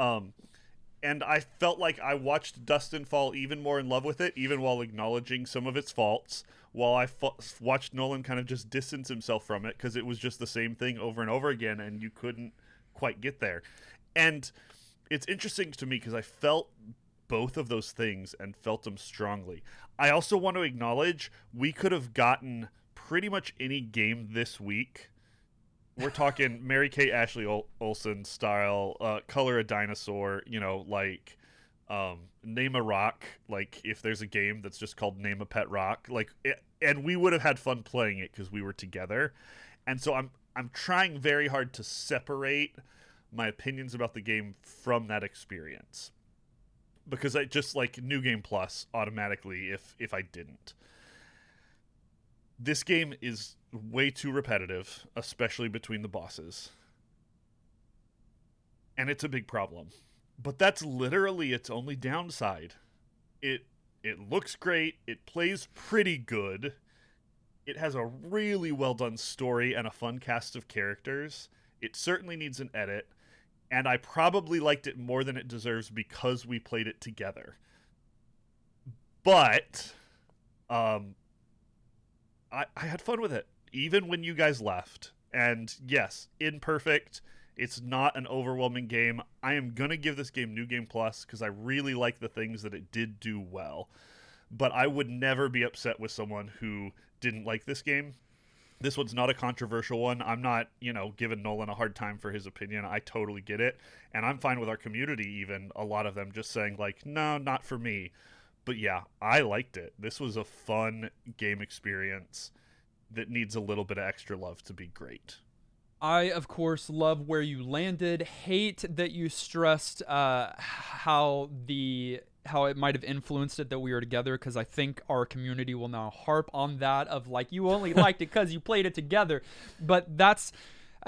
And I felt like I watched Dustin fall even more in love with it, even while acknowledging some of its faults, while I watched Nolan kind of just distance himself from it, because it was just the same thing over and over again, and you couldn't quite get there. And it's interesting to me because I felt both of those things and felt them strongly. I also want to acknowledge we could have gotten pretty much any game this week. We're talking Mary Kate Ashley Olsen style, color a dinosaur, like name a rock. Like if there's a game that's just called Name a Pet Rock, and we would have had fun playing it because we were together. And so I'm trying very hard to separate my opinions about the game from that experience, because I just like New Game Plus automatically if I didn't. This game is way too repetitive, especially between the bosses. And it's a big problem. But that's literally its only downside. It looks great, it plays pretty good. It has a really well done story and a fun cast of characters. It certainly needs an edit, and I probably liked it more than it deserves because we played it together. But I had fun with it, even when you guys left. And yes, imperfect. It's not an overwhelming game. I am going to give this game New Game Plus because I really like the things that it did do well. But I would never be upset with someone who didn't like this game. This one's not a controversial one. I'm not, giving Nolan a hard time for his opinion. I totally get it. And I'm fine with our community, even a lot of them just saying like, no, not for me. But yeah, I liked it. This was a fun game experience that needs a little bit of extra love to be great. I, of course, love where you landed. Hate that you stressed how it might have influenced it that we were together, because I think our community will now harp on that of like, you only liked it because you played it together. But that's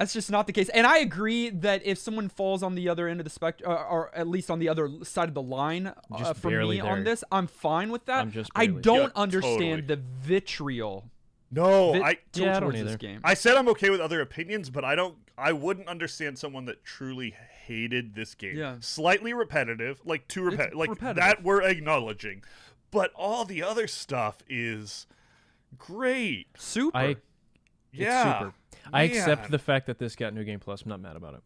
just not the case. And I agree that if someone falls on the other end of the spectrum, or at least on the other side of the line for me on this, I'm fine with that. I don't understand the vitriol No, I don't towards either. this game. I said I'm okay with other opinions, but I wouldn't understand someone that truly hated this game. Yeah. Slightly repetitive, like too It's repetitive. Like repetitive. that we're acknowledging. But all the other stuff is great. Super. It's Yeah. super. I accept Man. the fact that this got New Game Plus. I'm not mad about it.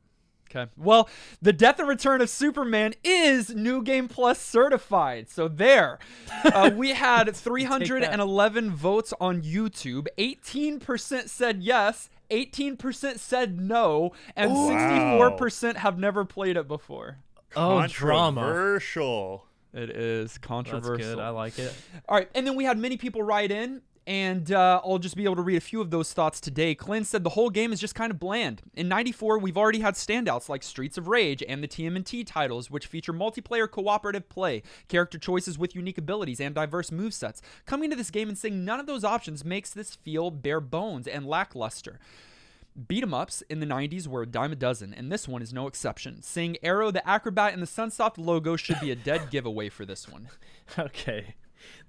Okay. Well, the Death and Return of Superman is New Game Plus certified. So there. We had 311 votes on YouTube. 18% said yes. 18% said no. And Wow. 64% have never played it before. Oh, drama. Controversial. It is controversial. That's good. I like it. All right, and then we had many people write in, and I'll just be able to read a few of those thoughts today. Clint said the whole game is just kind of bland. In 94, we've already had standouts like Streets of Rage and the TMNT titles, which feature multiplayer cooperative play, character choices with unique abilities, and diverse movesets. Coming to this game and seeing none of those options makes this feel bare bones and lackluster. Beat-em-ups in the 90s were a dime a dozen, and this one is no exception. Seeing Arrow the Acrobat and the Sunsoft logo should be a dead giveaway for this one. Okay.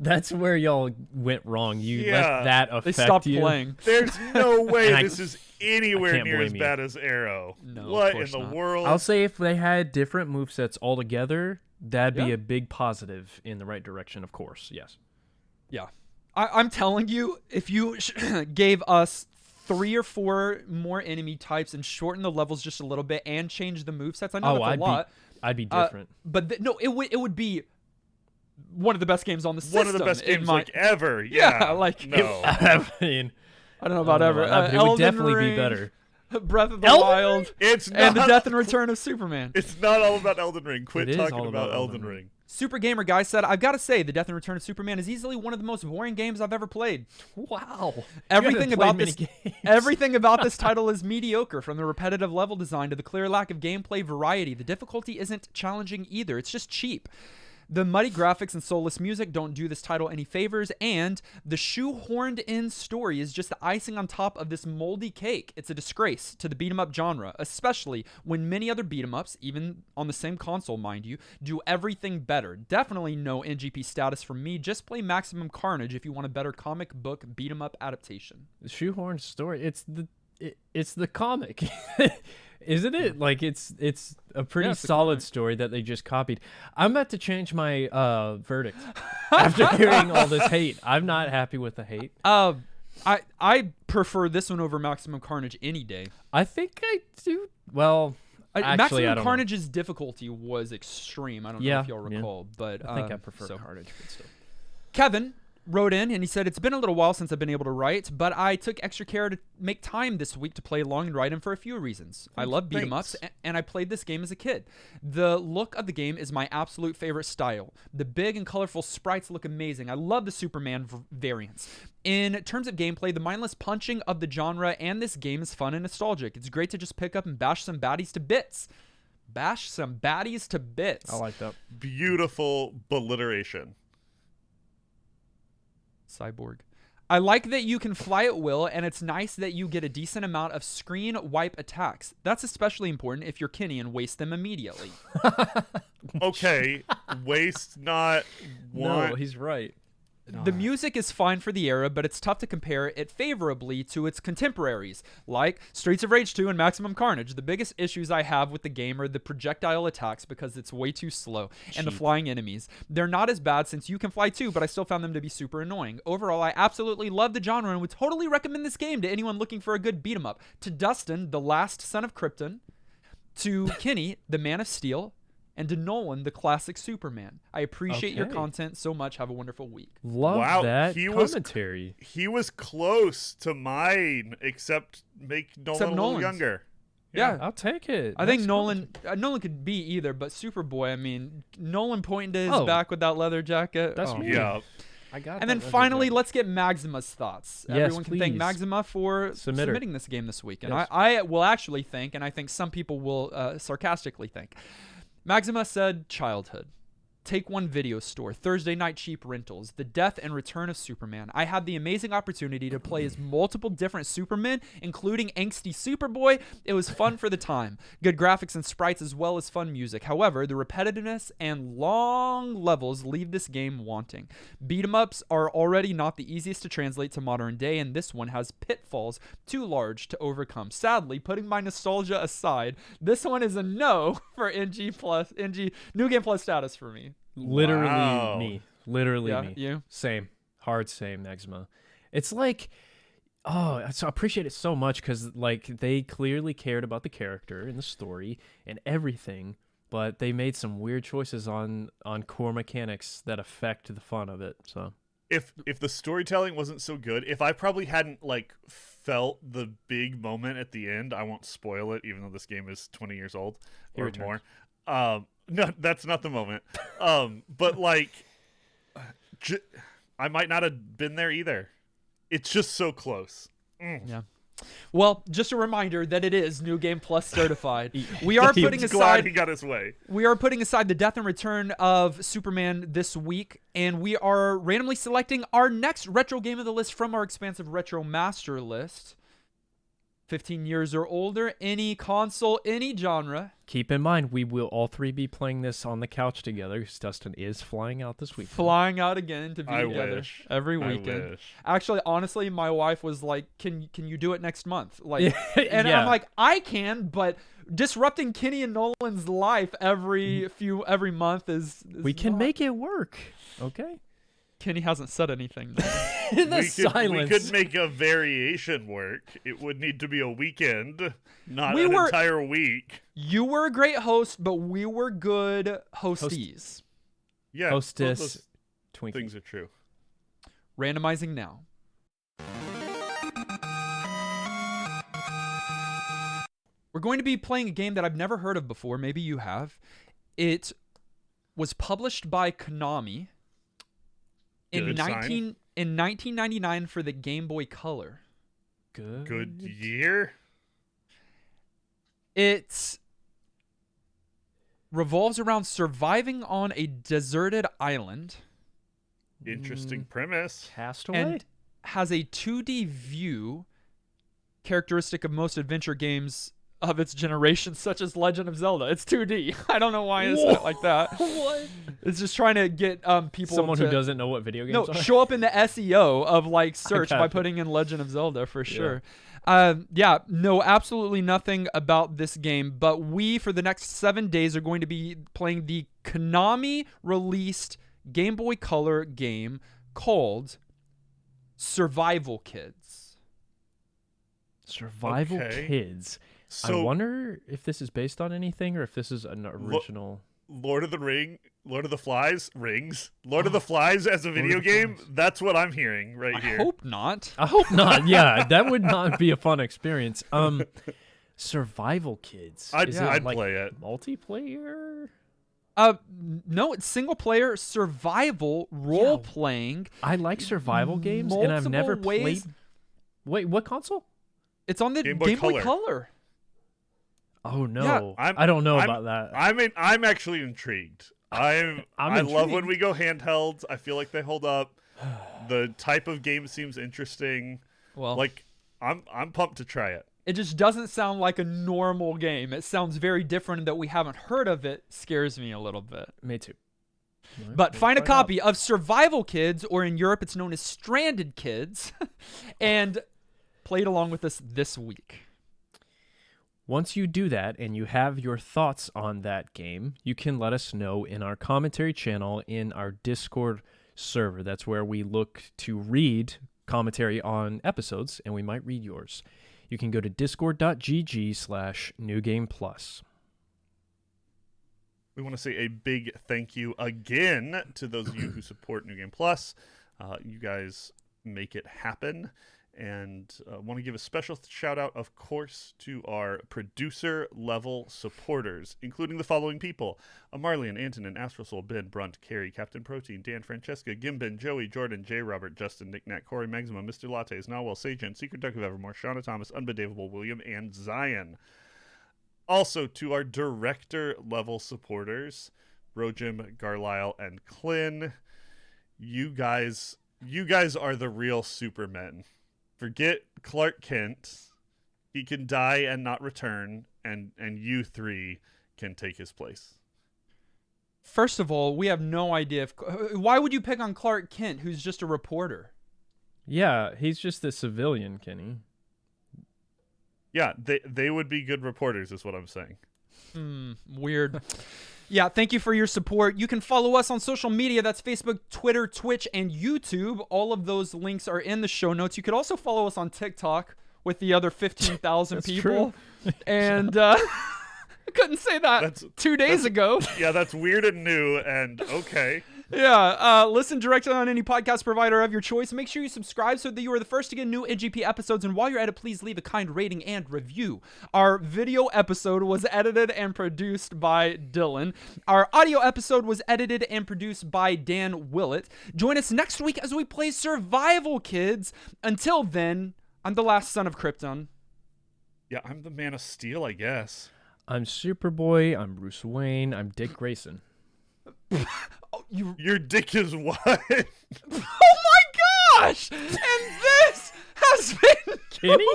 That's where y'all went wrong. You Yeah. let that affect They stopped you. playing. There's no way And this is anywhere can't near as blame you. bad as Arrow. No, of what in course the not. world? I'll say if they had different movesets altogether, that'd be Yeah. a big positive in the right direction, of course. Yes. Yeah. I'm telling you, if you gave us 3 or 4 more enemy types and shorten the levels just a little bit and change the movesets, I know that's a lot. I'd be different. But no, it would be one of the best games on the system. One of the best in games my, like ever. Yeah, Yeah, like- no. I mean, I don't know about I ever. don't know, but it would Elden definitely Ring, be better. Breath of the Elden Wild, It's not. and the Death and Return of Superman. It's not all about Elden Ring. Quit It is talking all about about Elden Elden Ring. Ring. Super Gamer Guy said, I've got to say, The Death and Return of Superman is easily one of the most boring games I've ever played. Wow. Everything about this games. everything about this title is mediocre, from the repetitive level design to the clear lack of gameplay variety. The difficulty isn't challenging either. It's just cheap. The muddy graphics and soulless music don't do this title any favors, and the shoehorned in story is just the icing on top of this moldy cake. It's a disgrace to the beat-em-up genre, especially when many other beat-em-ups, even on the same console, mind you, do everything better. Definitely no NGP status for me. Just play Maximum Carnage if you want a better comic book beat-em-up adaptation. The shoehorn story. It's the comic. Isn't it? Like it's a pretty it's a solid comic. story that they just copied. I'm about to change my verdict after hearing all this hate. I'm not happy with the hate. I prefer this one over Maximum Carnage any day. I think I do. Well, actually, I Maximum don't know. Carnage's difficulty was extreme. I don't know Yeah, if y'all yeah. recall, but I think I prefer so. Carnage, but still. Kevin wrote in and he said, it's been a little while since I've been able to write, but I took extra care to make time this week to play Long and Ride for a few reasons. I love beat 'em ups, and I played this game as a kid. The look of the game is my absolute favorite style. The big and colorful sprites look amazing. I love the Superman variants. In terms of gameplay, the mindless punching of the genre and this game is fun and nostalgic. It's great to just pick up and bash some baddies to bits. Bash some baddies to bits. I like that. Beautiful alliteration. Cyborg. I like that you can fly at will, and it's nice that you get a decent amount of screen wipe attacks. That's especially important if you're Kenny and waste them immediately. Okay, waste not one. No, he's right. The music is fine for the era, but it's tough to compare it favorably to its contemporaries, like Streets of Rage 2 and Maximum Carnage. The biggest issues I have with the game are the projectile attacks because it's way too slow, and the flying enemies. They're not as bad since you can fly too, but I still found them to be super annoying. Overall, I absolutely love the genre and would totally recommend this game to anyone looking for a good beat-em-up. To Dustin, the last son of Krypton, to Kenny, the Man of Steel, and to Nolan, the classic Superman. I appreciate your Okay. content so much. Have a wonderful week. Love Wow, that he was- commentary. He was close to mine, except make Nolan Except a little Nolan's. younger. Yeah. I'll take it. I think That's Nolan could be either, but Superboy, I mean, Nolan pointing to his Oh. back with that leather jacket. That's oh. me. Yeah. I got. And then that finally, jacket. let's get Maxima's thoughts. Yes, Everyone can thank please. Maxima for Submit her. submitting this game this week. And Yes. I will actually think, and I think some people will sarcastically think, Maxima said childhood. Take One Video Store, Thursday Night Cheap Rentals, The Death and Return of Superman. I had the amazing opportunity to play as multiple different Supermen, including angsty Superboy. It was fun for the time. Good graphics and sprites as well as fun music. However, the repetitiveness and long levels leave this game wanting. Beat-em-ups are already not the easiest to translate to modern day, and this one has pitfalls too large to overcome. Sadly, putting my nostalgia aside, this one is a no for NG New Game Plus status for me. Literally me. Literally Yeah, me. you? Same. Hard same, Nexma. It's like, oh, so I appreciate it so much because like they clearly cared about the character and the story and everything, but they made some weird choices on core mechanics that affect the fun of it. So if the storytelling wasn't so good, if I probably hadn't like felt the big moment at the end, I won't spoil it, even though this game is 20 years old or more. No, that's not the moment. But like, I might not have been there either. It's just so close. Yeah. Well, just a reminder that it is New Game Plus certified. We are putting aside. He got his way. We are putting aside the death and return of Superman this week, and we are randomly selecting our next retro game of the list from our expansive retro master list. 15 years or older, any console, any genre. keep in mind, we will all three be playing this on the couch together because Dustin is flying out this week. Flying out again to be together every I weekend. wish. Actually, honestly, my wife was like, "Can you do it next month?" Like, and Yeah. I'm like, "I can," but disrupting Kenny and Nolan's life every month is We can not- make it work. Okay. Kenny hasn't said anything. The silence. We could make a variation work. It would need to be a weekend, not We an were- entire week. You were a great host, but we were good hosties. Yeah, Hostess those Twinkie. things are true. Randomizing now. We're going to be playing a game that I've never heard of before. Maybe you have. It was published by Konami in Good sign. 1999 for the Game Boy Color. Good year. It revolves around surviving on a deserted island Interesting premise. Castaway? and has a 2D view, characteristic of most adventure games of its generation, such as Legend of Zelda. It's 2D. I don't know why it's not like that. What? It's just trying to get people Someone to who doesn't know what video games are? show up in the SEO of like search by got it. putting in Legend of Zelda for sure. No, absolutely nothing about this game, but we for the next 7 days are going to be playing the Konami released Game Boy Color game called Survival Kids. Survival Okay. Kids. So I wonder if this is based on anything or if this is an original. Lord of the Flies as a video of the game. Flies. That's what I'm hearing right I here. hope not. I hope not. Yeah, that would not be a fun experience. Survival Kids. I'd Is it like play it. multiplayer? No, it's single player survival role playing. I like survival games, and I've never Multiple ways- played. Wait, what console? It's on the Game Game Boy Boy Color. Color. Oh no, I'm- I don't know I'm- about that. I'm actually intrigued. I love when we go handhelds. I feel like they hold up. The type of game seems interesting. Well, Like I'm pumped to try it. it just doesn't sound like a normal game. It sounds very different, and that we haven't heard of it scares me a little bit. Me too. But find a copy of Survival Kids, or in Europe it's known as Stranded Kids, and play it along with us this week. Once you do that and you have your thoughts on that game, you can let us know in our commentary channel in our Discord server. That's where we look to read commentary on episodes, and we might read yours. You can go to discord.gg/newgameplus. We want to say a big thank you again to those of you who support New Game Plus. You guys make it happen. And want to give a special shout out, of course, to our producer level supporters, including the following people: Amarlian, Antonin, Astrosoul, Ben, Brunt, Carrie, Captain Protein, Dan, Francesca, Gimbin, Joey, Jordan, J. Robert, Justin, Nick Nat, Corey, Maxima, Mr. Lattes, Nawel, Sajan, Secret Duck of Evermore, Shauna Thomas, Unbedavable, William, and Zion. Also to our director level supporters: Rojim, Garlisle, and Klin. You guys are the real Supermen. Forget Clark Kent. He can die and not return, and you three can take his place. First of all, we have no idea why would you pick on Clark Kent, who's just a reporter? Yeah, he's just a civilian, Kenny. Yeah, they would be good reporters, is what I'm saying. Weird. Yeah, thank you for your support. You can follow us on social media. That's Facebook, Twitter, Twitch, and YouTube. All of those links are in the show notes. You could also follow us on TikTok with the other 15,000 people. True. And I couldn't say that 2 days ago. Yeah, that's weird and new, and okay. Yeah, listen directly on any podcast provider of your choice. Make sure you subscribe so that you are the first to get new NGP episodes. And while you're at it, please leave a kind rating and review. Our video episode was edited and produced by Dylan. Our audio episode was edited and produced by Dan Willett. Join us next week as we play Survival Kids. Until then, I'm the last son of Krypton. Yeah, I'm the Man of Steel, I guess. I'm Superboy. I'm Bruce Wayne. I'm Dick Grayson. Oh, your dick is what? Oh my gosh! And this has been Kenny?